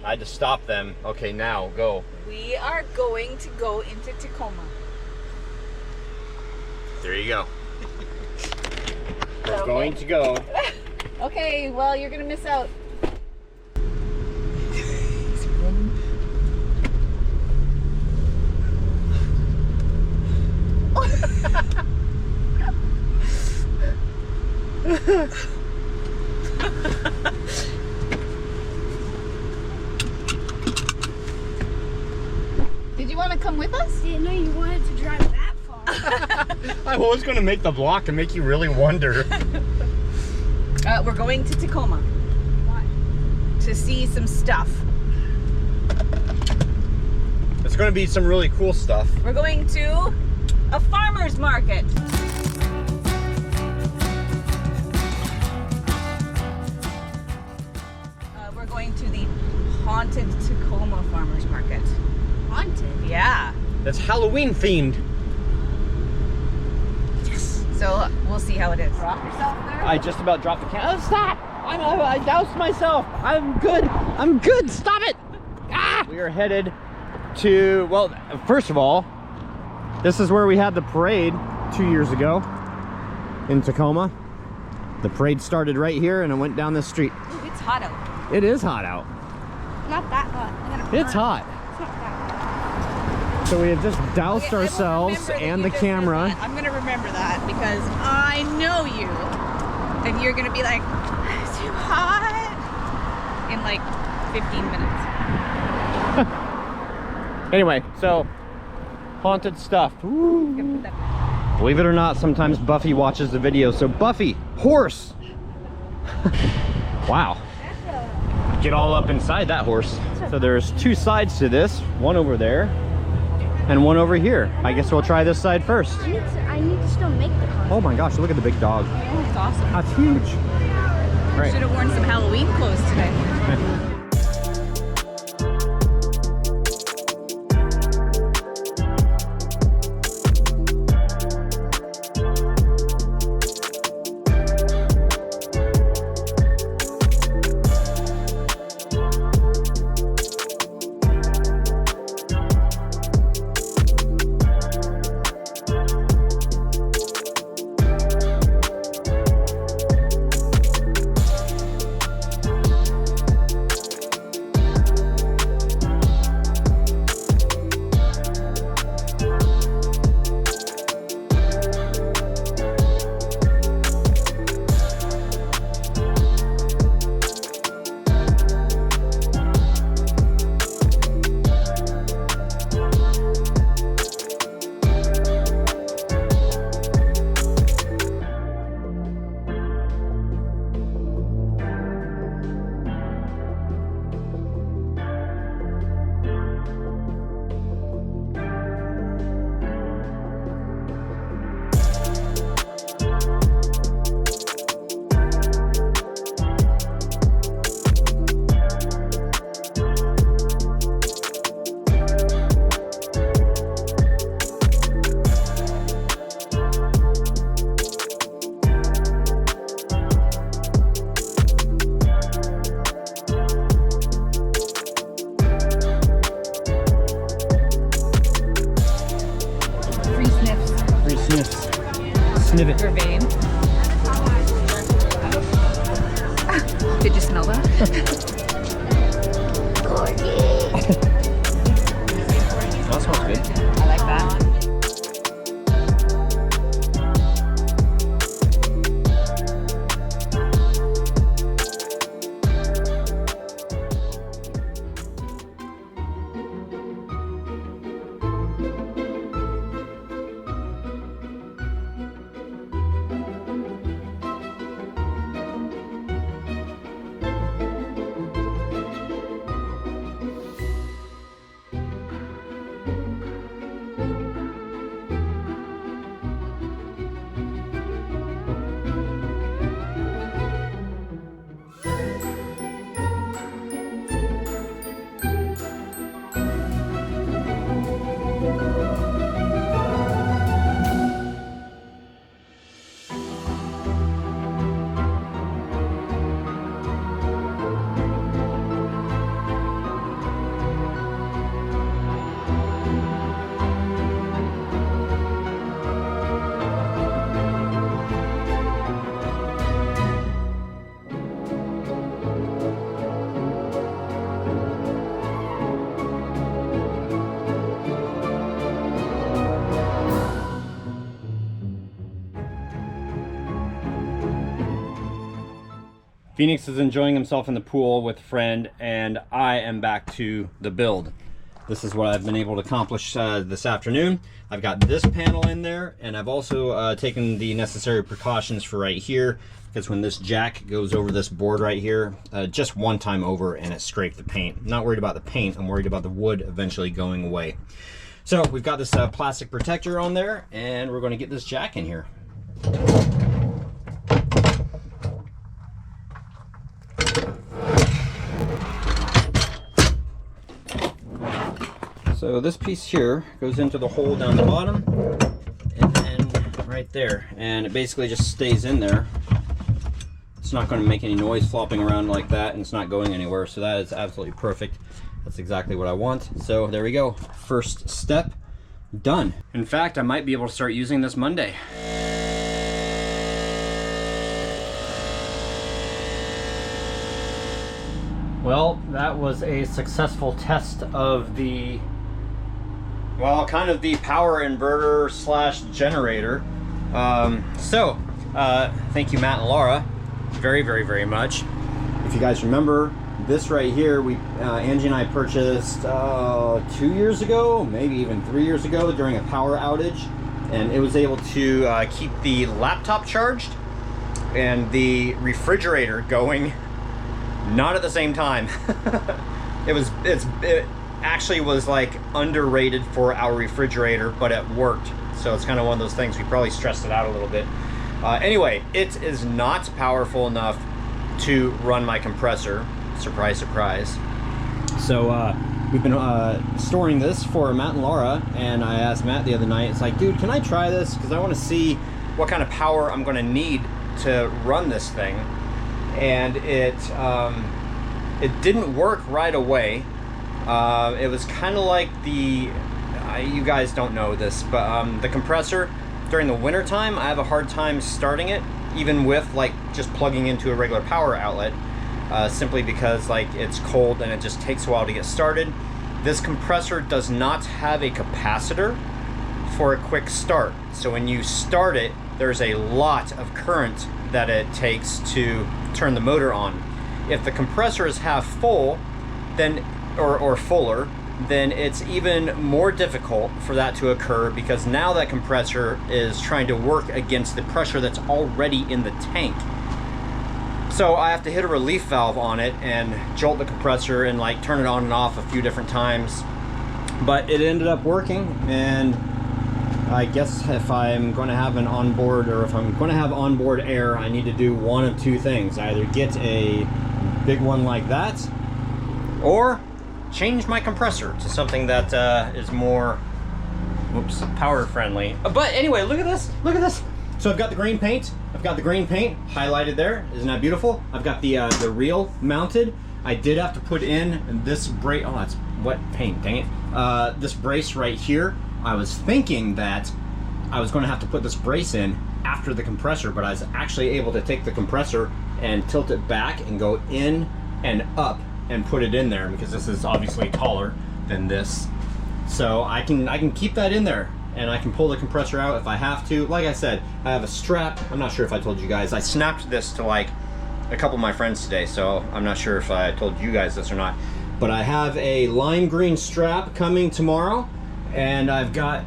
I had to stop them. Okay, now go. We are going to go into Tacoma. There you go. We're going to go. Okay, well, you're gonna miss out. Did you want to come with us? Didn't know you wanted to drive that far. I was going to make the block and make you really wonder. We're going to Tacoma. Why? To see some stuff. It's going to be some really cool stuff. We're going to a farmer's market. We're going to the haunted Tacoma farmer's market. Haunted? Yeah. It's Halloween themed. Yes. So we'll see how it is. Drop yourself there. I just about dropped the can. Oh, stop! I doused myself. I'm good. I'm good. Stop it. Ah! We are headed to, well, first of all, this is where we had the parade 2 years ago in Tacoma. The parade started right here and it went down this street. Ooh, it's hot out. It is hot out. Not that hot. I'm gonna It's hot. It's not that So we have just doused ourselves and the camera. I'm gonna remember that because I know you. And you're gonna be like, it's too hot in like 15 minutes. Anyway, so haunted stuff. Ooh. Believe it or not, sometimes Buffy watches the video. So Buffy, horse. Wow. Get all up inside that horse. So there's two sides to this, one over there and one over here. I guess we'll try this side first. I need to still make the car. Oh my gosh, look at the big dog. Oh, it's awesome. That's huge. All right. Should have worn some Halloween clothes today. Sniff it. Your vein. Did you smell that? That smells good. I like that. Phoenix is enjoying himself in the pool with a friend, and I am back to the build. This is what I've been able to accomplish this afternoon. I've got this panel in there, and I've also taken the necessary precautions for right here, because when this jack goes over this board right here, just one time over and it scraped the paint. I'm not worried about the paint, I'm worried about the wood eventually going away. So we've got this plastic protector on there, and we're going to get this jack in here. So this piece here goes into the hole down the bottom, and then right there, and it basically just stays in there. It's not going to make any noise flopping around like that, and it's not going anywhere, so that is absolutely perfect. That's exactly what I want. So there we go, first step done. In fact, I might be able to start using this Monday. Well, that was a successful test of the, well, kind of the power inverter slash generator. Thank you, Matt and Laura, very much. If you guys remember, this right here, Angie and I purchased 2 years ago, maybe even 3 years ago, during a power outage, and it was able to keep the laptop charged and the refrigerator going, not at the same time. It actually was like underrated for our refrigerator, but it worked. So it's kind of one of those things, we probably stressed it out a little bit. Anyway, it is not powerful enough to run my compressor. Surprise, surprise. So we've been storing this for Matt and Laura, and I asked Matt the other night, it's like, dude, can I try this? Because I want to see what kind of power I'm going to need to run this thing. And it didn't work right away. It was kind of like the, you guys don't know this, but the compressor, during the winter time, I have a hard time starting it, even with like just plugging into a regular power outlet, simply because like it's cold and it just takes a while to get started. This compressor does not have a capacitor for a quick start. So when you start it, there's a lot of current that it takes to turn the motor on. If the compressor is half full, then or fuller, then it's even more difficult for that to occur, because now that compressor is trying to work against the pressure that's already in the tank. So I have to hit a relief valve on it and jolt the compressor and like turn it on and off a few different times. But it ended up working, and I guess if I'm going to have an onboard, or if I'm going to have onboard air, I need to do one of two things. Either get a big one like that, or change my compressor to something that is more, power friendly. But anyway, look at this, look at this. So I've got the green paint. I've got the green paint highlighted there. Isn't that beautiful? I've got the reel mounted. I did have to put in this brace. Oh, that's wet paint, dang it. This brace right here. I was thinking that I was going to have to put this brace in after the compressor, but I was actually able to take the compressor and tilt it back and go in and up and put it in there, because this is obviously taller than this. So I can keep that in there, and I can pull the compressor out if I have to. Like I said, I have a strap. I'm not sure if I told you guys. I snapped this to like a couple of my friends today, so I'm not sure if I told you guys this or not. But I have a lime green strap coming tomorrow, and I've got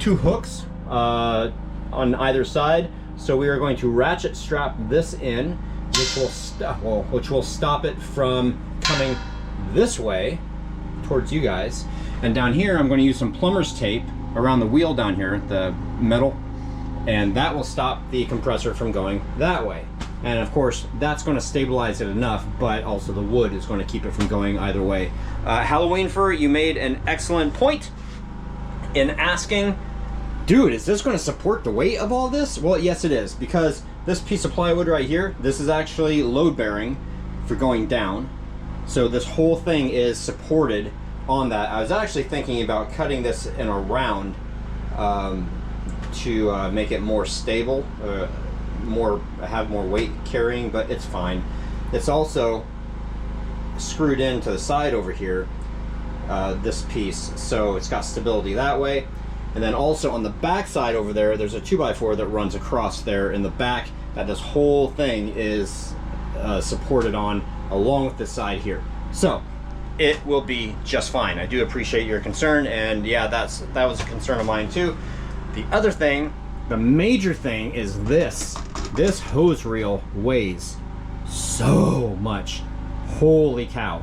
2 hooks on either side. So we are going to ratchet strap this in, which will stop it from coming this way towards you guys. And down here, I'm going to use some plumber's tape around the wheel down here, the metal, and that will stop the compressor from going that way. And of course, that's going to stabilize it enough, but also the wood is going to keep it from going either way. Halloween Fur, you made an excellent point in asking, dude, is this going to support the weight of all this? Well, yes it is, because this piece of plywood right here, this is actually load bearing for going down. So this whole thing is supported on that. I was actually thinking about cutting this in a round to make it more stable, have more weight carrying, but it's fine. It's also screwed into the side over here, this piece, so it's got stability that way. And then also on the back side over there, there's a 2x4 that runs across there in the back, that this whole thing is supported on, along with this side here. So it will be just fine. I do appreciate your concern, and yeah, that was a concern of mine too. The other thing, the major thing, is this hose reel weighs so much. Holy cow.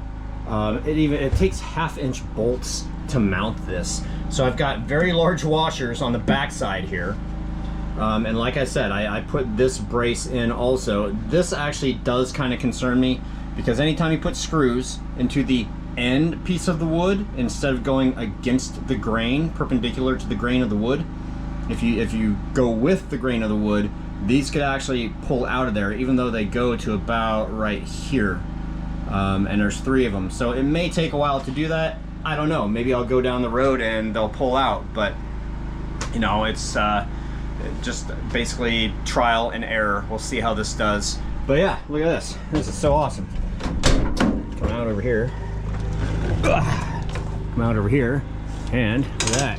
It takes 1/2-inch bolts to mount this. So I've got very large washers on the back side here. And like I said, I put this brace in also. This actually does kind of concern me, because anytime you put screws into the end piece of the wood, instead of going against the grain, perpendicular to the grain of the wood, if you go with the grain of the wood, these could actually pull out of there, even though they go to about right here. And there's 3 of them, so it may take a while to do that. I don't know, maybe I'll go down the road and they'll pull out, but you know, it's just basically trial and error. We'll see how this does. But yeah, look at this. This is so awesome. Come out over here. Come out over here, and look at that.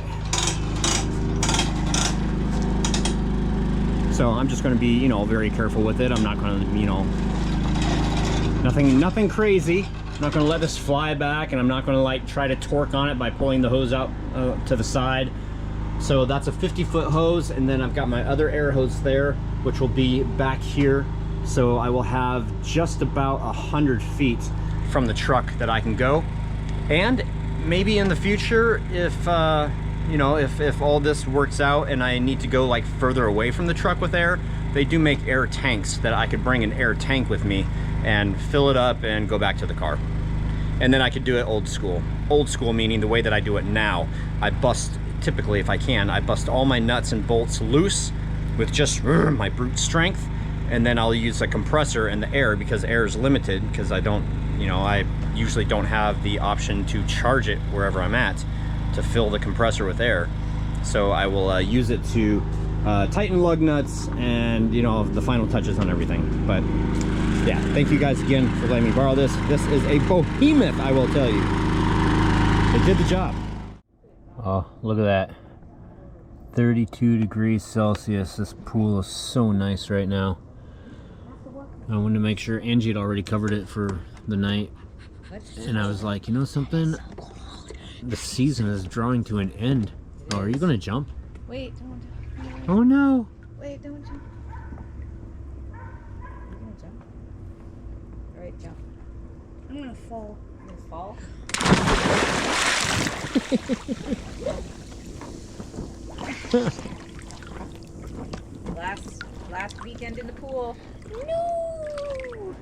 So I'm just going to be, you know, very careful with it. I'm not going to, you know, nothing crazy. I'm not going to let this fly back, and I'm not going to like try to torque on it by pulling the hose out to the side. So that's a 50-foot hose, and then I've got my other air hose there, which will be back here. So I will have just about 100 feet from the truck that I can go. And maybe in the future, if you know, if all this works out and I need to go like further away from the truck with air, they do make air tanks that I could bring an air tank with me and fill it up and go back to the car. And then I could do it old school. Old school meaning the way that I do it now. I bust, typically if I can, I bust all my nuts and bolts loose with just my brute strength, and then I'll use a compressor and the air, because air is limited, because I don't, you know, I usually don't have the option to charge it wherever I'm at to fill the compressor with air. So I will use it to tighten lug nuts and, you know, the final touches on everything. But yeah, thank you guys again for letting me borrow this. This is a behemoth, I will tell you. It did the job. Oh, look at that. 32 degrees Celsius. This pool is so nice right now. I wanted to make sure Angie had already covered it for the night. And I was like, you know something? The season is drawing to an end. Oh, are you gonna jump? Wait, don't. Oh no! Wait, don't jump. You're gonna jump. Alright, jump. I'm gonna fall. You're gonna fall? Last weekend in the pool. No!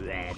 Red.